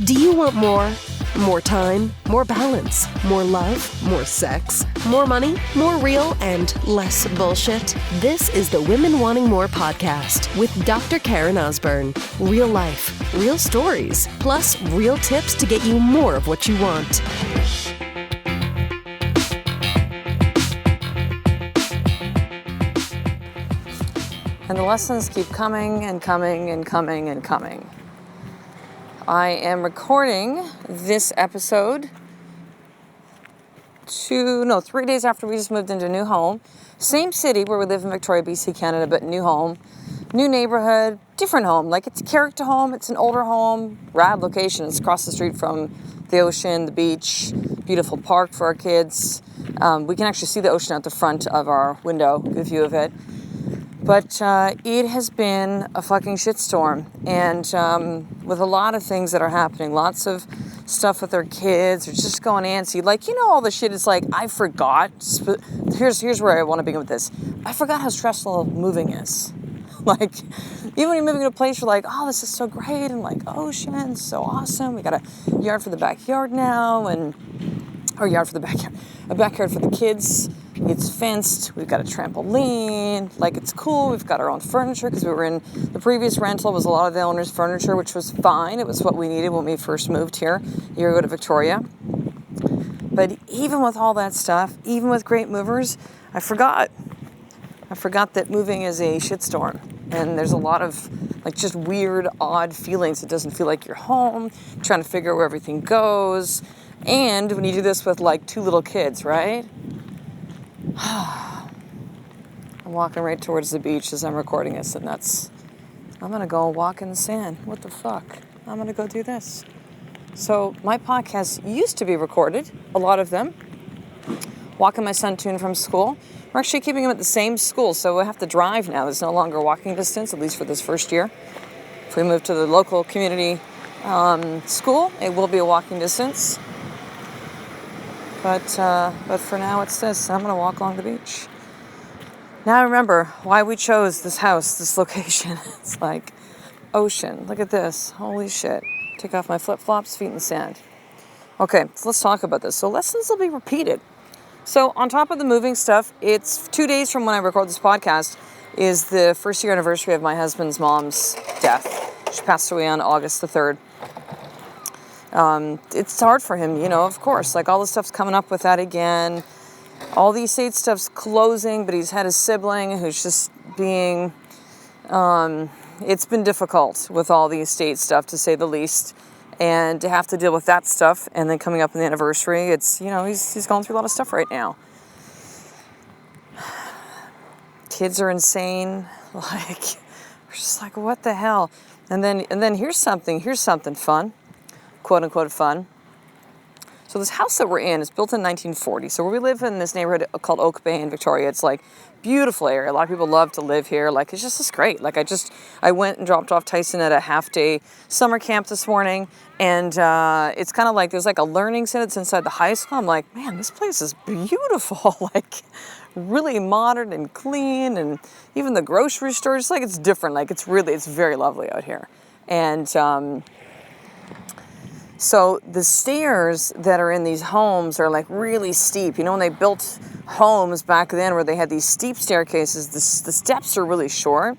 Do you want more? More time, more balance, more love, more sex, more money, more real, and less bullshit? This is the Women Wanting More podcast with Dr. Karen Osborne. Real life, real stories, plus real tips to get you more of what you want. And the lessons keep coming and coming and coming and coming. I am recording this episode 3 days after we just moved into a new home. Same city where we live in Victoria, BC, Canada, but new home, new neighborhood, different home. Like, it's a character home, it's an older home, rad location. It's across the street from the ocean, the beach, beautiful park for our kids. We can actually see the ocean out the front of our window, good view of it. But it has been a fucking shitstorm, and with a lot of things that are happening, lots of stuff with our kids, are just going antsy. Like, all the shit is like, I forgot. Here's where I want to begin with this. I forgot how stressful moving is. Like, even when you're moving to a place, you're like, oh, this is so great, and like, ocean, so awesome. We got a yard for the backyard now, a backyard for the kids. It's fenced. We've got a trampoline. Like, it's cool. We've got our own furniture because we were in the previous rental was a lot of the owner's furniture, which was fine. It was what we needed when we first moved here a year ago to Victoria. But even with all that stuff, even with great movers, I forgot that moving is a shitstorm. And there's a lot of like just weird, odd feelings. It doesn't feel like you're home, trying to figure out where everything goes. And when you do this with like two little kids, right? I'm walking right towards the beach as I'm recording this, and I'm going to go walk in the sand. What the fuck? I'm going to go do this. So my podcasts used to be recorded, a lot of them, walking my son to and from school. We're actually keeping him at the same school, so we have to drive now. There's no longer walking distance, at least for this first year. If we move to the local community school, it will be a walking distance. But for now, it's this. I'm going to walk along the beach. Now I remember why we chose this house, this location. It's like ocean. Look at this. Holy shit. Take off my flip-flops, feet in the sand. Okay, so let's talk about this. So lessons will be repeated. So on top of the moving stuff, it's 2 days from when I record this podcast is the first year anniversary of my husband's mom's death. She passed away on August the 3rd. It's hard for him, of course, like all the stuff's coming up with that again. All the estate stuff's closing, but he's had his sibling who's just being, it's been difficult with all the estate stuff, to say the least. And to have to deal with that stuff and then coming up on the anniversary, it's, he's going through a lot of stuff right now. Kids are insane. Like, we're just like, what the hell? And then here's something fun. Quote unquote fun. So this house that we're in is built in 1940. So where we live in this neighborhood called Oak Bay in Victoria, it's like beautiful area. A lot of people love to live here. Like, it's just great. Like, I went and dropped off Tyson at a half-day summer camp this morning, and it's kind of like there's like a learning center that's inside the high school. I'm like, man, this place is beautiful. Like, really modern and clean, and even the grocery store, just like it's different. Like, it's very lovely out here. And so the stairs that are in these homes are like really steep. When they built homes back then where they had these steep staircases, the steps are really short.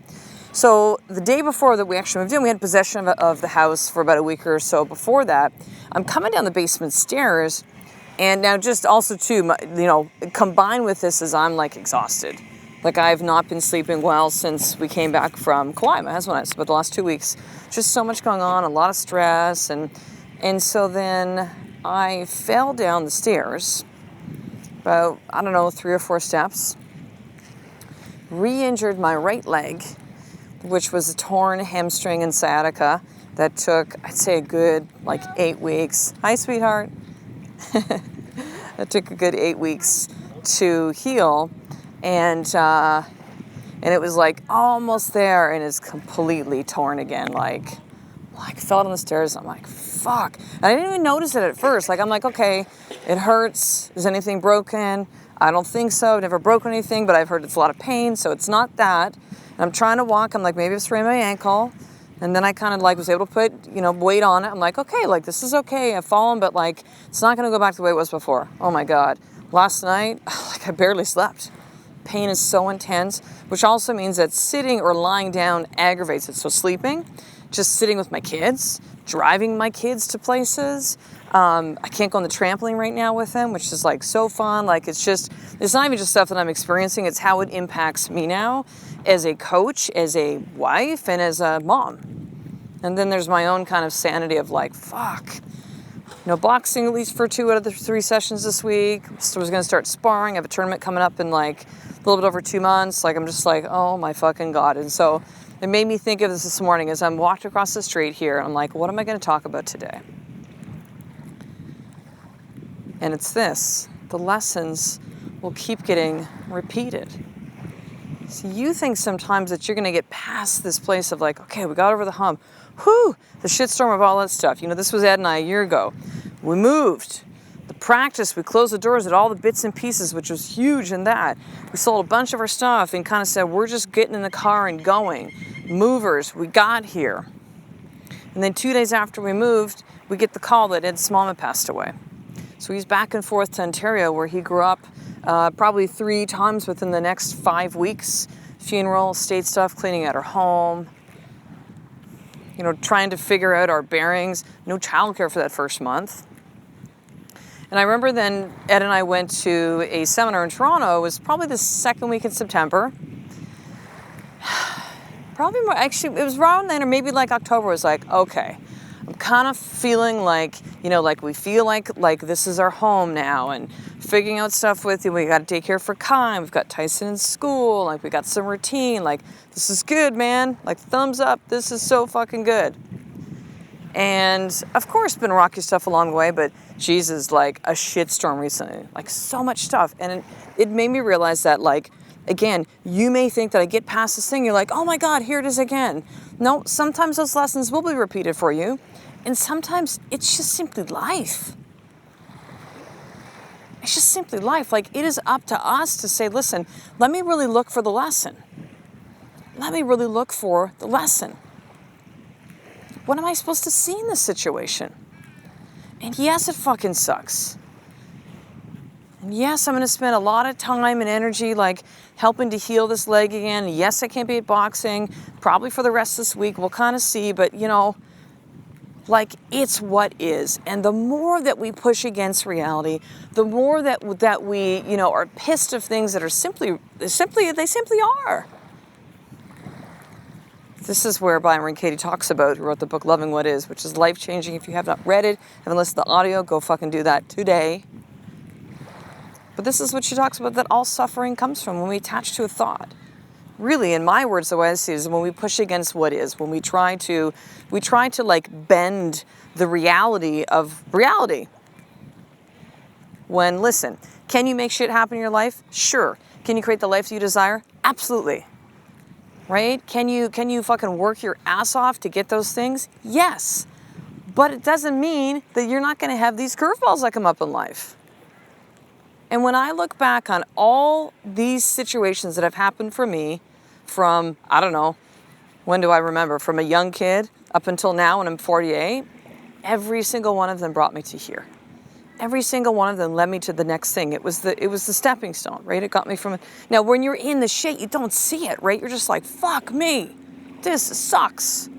So the day before that we actually moved in, we had possession of the house for about a week or so before that. I'm coming down the basement stairs, and now just also too, combined with this is I'm like exhausted. Like, I've not been sleeping well since we came back from Kauai, my husband and I, but the last 2 weeks. Just so much going on, a lot of stress, and so then I fell down the stairs, about, 3 or 4 steps, re-injured my right leg, which was a torn hamstring and sciatica that took, I'd say, a good, 8 weeks. Hi, sweetheart. It took a good 8 weeks to heal, and it was, almost there, and it's completely torn again, fell down the stairs. I'm like, fuck. And I didn't even notice it at first. I'm like, okay, it hurts. Is anything broken? I don't think so. I've never broken anything, but I've heard it's a lot of pain, so it's not that. And I'm trying to walk. I'm like, maybe I've sprained my ankle. And then I kind of like was able to put, weight on it. I'm like, okay, like this is okay. I've fallen, but like it's not going to go back to the way it was before. Oh my God. Last night, like I barely slept. Pain is so intense, which also means that sitting or lying down aggravates it. So sleeping, just sitting with my kids, driving my kids to places. I can't go on the trampoline right now with them, which is like so fun. Like it's not even just stuff that I'm experiencing. It's how it impacts me now as a coach, as a wife, and as a mom. And then there's my own kind of sanity of like, fuck. Boxing at least for 2 out of the 3 sessions this week. So I was going to start sparring. I have a tournament coming up in like a little bit over 2 months. Like I'm just like, oh my fucking God. And so it made me think of this morning as I'm walked across the street here. I'm like, what am I going to talk about today? And it's this. The lessons will keep getting repeated. So you think sometimes that you're going to get past this place of like, okay, we got over the hump. Whew, the shitstorm of all that stuff. This was Ed and I a year ago. We moved. The practice, we closed the doors at all the bits and pieces, which was huge in that. We sold a bunch of our stuff and kind of said, we're just getting in the car and going. Movers, we got here. And then 2 days after we moved, we get the call that Ed's mom had passed away. So he's back and forth to Ontario where he grew up probably 3 times within the next 5 weeks. Funeral, state stuff, cleaning out her home. Trying to figure out our bearings. No childcare for that first month. And I remember then Ed and I went to a seminar in Toronto. It was probably the second week in September. Probably more, actually, it was around then, or maybe like October. It was like, okay, I'm kind of feeling like, like we feel like this is our home now, and figuring out stuff with you. We got to take care for Kai. We've got Tyson in school. Like we got some routine. Like this is good, man. Like thumbs up. This is so fucking good. And of course, been rocky stuff along the way, but Jesus, like a shitstorm recently. Like so much stuff, and it made me realize that like. Again, you may think that I get past this thing, you're like, oh my God, here it is again. No, sometimes those lessons will be repeated for you, and sometimes it's just simply life. It's just simply life. Like it is up to us to say, listen, let me really look for the lesson. Let me really look for the lesson. What am I supposed to see in this situation? And yes, it fucking sucks. And yes, I'm going to spend a lot of time and energy like helping to heal this leg again. Yes, I can't be at boxing probably for the rest of this week. We'll kind of see, but like it's what is. And the more that we push against reality, the more that we, are pissed of things that are they simply are. This is where Byron Katie talks about, who wrote the book Loving What Is, which is life-changing. If you have not read it, haven't listened to the audio, go fucking do that today. But this is what she talks about, that all suffering comes from when we attach to a thought. Really, in my words, the way I see it is when we push against what is, when we try to like bend the reality of reality. When, listen, can you make shit happen in your life? Sure. Can you create the life that you desire? Absolutely. Right? Can you fucking work your ass off to get those things? Yes. But it doesn't mean that you're not going to have these curveballs that come up in life. And when I look back on all these situations that have happened for me from, I don't know, when do I remember? From a young kid up until now when I'm 48, every single one of them brought me to here. Every single one of them led me to the next thing. It was the stepping stone, right? It got me from, now when you're in the shit, you don't see it, right? You're just like, fuck me, this sucks.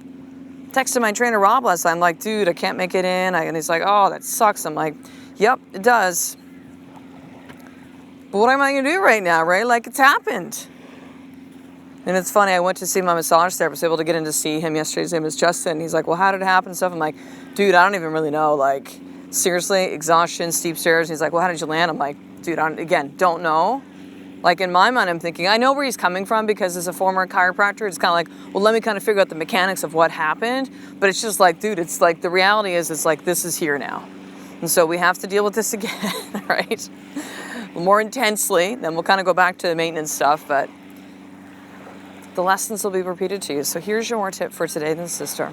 Texted my trainer Rob last night, I'm like, dude, I can't make it in. And he's like, oh, that sucks. I'm like, yep, it does. But what am I going to do right now, right? Like, it's happened. And it's funny, I went to see my massage therapist, able to get in to see him yesterday. His name is Justin. He's like, well, how did it happen and stuff? I'm like, dude, I don't even really know. Like, seriously, exhaustion, steep stairs. He's like, well, how did you land? I'm like, dude, don't know. Like, in my mind, I'm thinking, I know where he's coming from because as a former chiropractor, it's kind of like, well, let me kind of figure out the mechanics of what happened. But it's just like, dude, it's like, the reality is, it's like, this is here now. And so we have to deal with this again, right? More intensely, then we'll kind of go back to the maintenance stuff, but the lessons will be repeated to you. So here's your more tip for today, then, sister.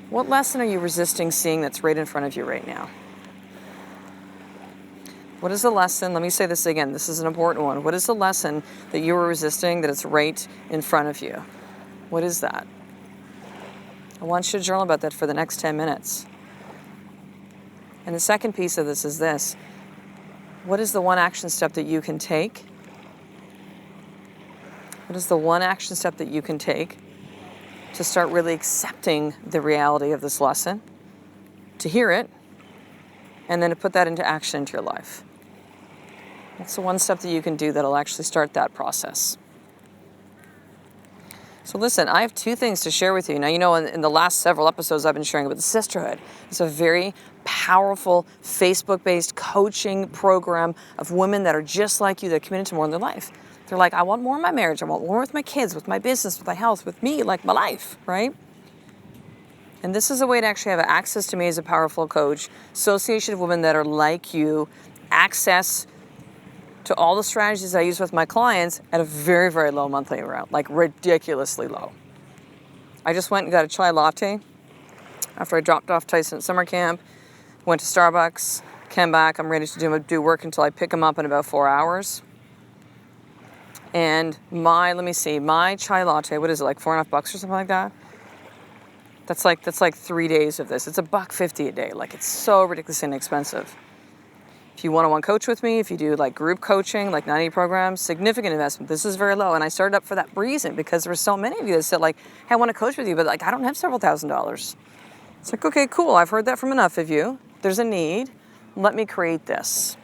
What lesson are you resisting seeing that's right in front of you right now? What is the lesson? Let me say this again. This is an important one. What is the lesson that you are resisting that it's right in front of you? What is that? I want you to journal about that for the next 10 minutes. And the second piece of this is this. What is the one action step that you can take? What is the one action step that you can take to start really accepting the reality of this lesson, to hear it, and then to put that into action into your life? What's the one step that you can do that'll actually start that process? So listen, I have two things to share with you. Now, you know, in the last several episodes, I've been sharing about the Sisterhood. It's a very powerful Facebook-based coaching program of women that are just like you, that are committed to more in their life. They're like, I want more in my marriage. I want more with my kids, with my business, with my health, with me, like my life, right? And this is a way to actually have access to me as a powerful coach, association of women that are like you, access to all the strategies I use with my clients at a very, very low monthly amount, like ridiculously low. I just went and got a chai latte after I dropped off Tyson at summer camp, went to Starbucks, came back. I'm ready to do work until I pick him up in about 4 hours. And my chai latte, what is it, like $4.50 or something like that? That's like 3 days of this. It's $1.50 a day. Like, it's so ridiculously inexpensive. If you one-on-one coach with me, if you do like group coaching, like 90 programs, significant investment. This is very low. And I started up for that reason, because there were so many of you that said like, hey, I want to coach with you, but like, I don't have several $1,000s. It's like, okay, cool. I've heard that from enough of you. There's a need. Let me create this.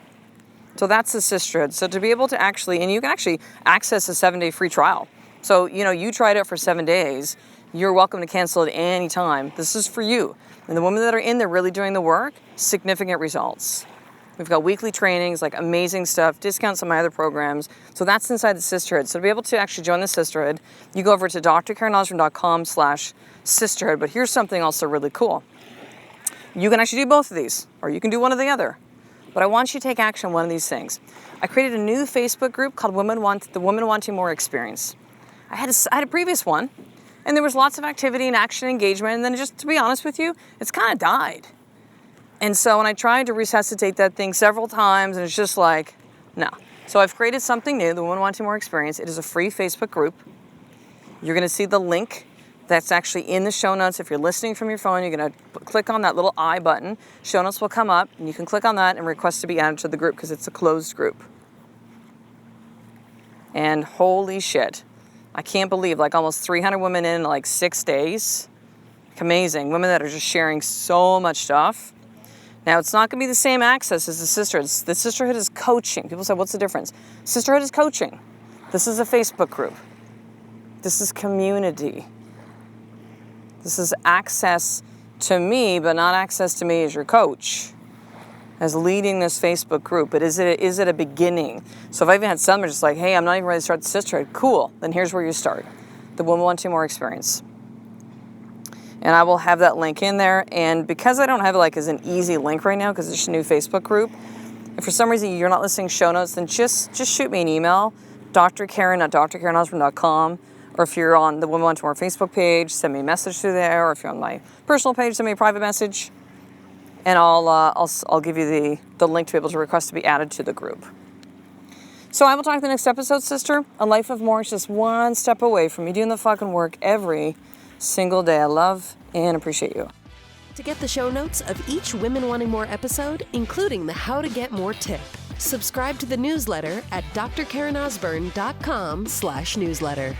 So that's the Sisterhood. So to be able to actually, and you can actually access a 7-day free trial. So, you know, you tried it for 7 days. You're welcome to cancel it any time. This is for you. And the women that are in there really doing the work, significant results. We've got weekly trainings, like amazing stuff, discounts on my other programs. So that's inside the Sisterhood. So to be able to actually join the Sisterhood, you go over to drkarenosborn.com/sisterhood. But here's something also really cool. You can actually do both of these, or you can do one or the other. But I want you to take action on one of these things. I created a new Facebook group called the Women Wanting More Experience. I had a previous one, and there was lots of activity and action engagement, and then just to be honest with you, it's kind of died. And so when I tried to resuscitate that thing several times, and it's just like, no. So I've created something new, the Women Wanting More Experience. It is a free Facebook group. You're going to see the link that's actually in the show notes. If you're listening from your phone, you're going to click on that little I button. Show notes will come up, and you can click on that and request to be added to the group, because it's a closed group. And holy shit, I can't believe, like almost 300 women in like 6 days. Amazing. Women that are just sharing so much stuff. Now, it's not going to be the same access as the Sisterhood. The Sisterhood is coaching. People say, what's the difference? Sisterhood is coaching. This is a Facebook group. This is community. This is access to me, but not access to me as your coach, as leading this Facebook group. But is it a beginning? So if I've even had some just like, hey, I'm not even ready to start the Sisterhood. Cool. Then here's where you start. The Women Wanting More Experience. And I will have that link in there. And because I don't have it like as an easy link right now, because it's a new Facebook group, if for some reason you're not listening to show notes, then just shoot me an email, drkaren@drkarenosborn.com. Or if you're on the Women Wanting More Facebook page, send me a message through there. Or if you're on my personal page, send me a private message. And I'll give you the link to be able to request to be added to the group. So I will talk the next episode, sister. A life of more is just one step away from me doing the fucking work every single day. I love and appreciate you. To get the show notes of each Women Wanting More episode, including the How to Get More tip, subscribe to the newsletter at drkarenosborn.com/newsletter.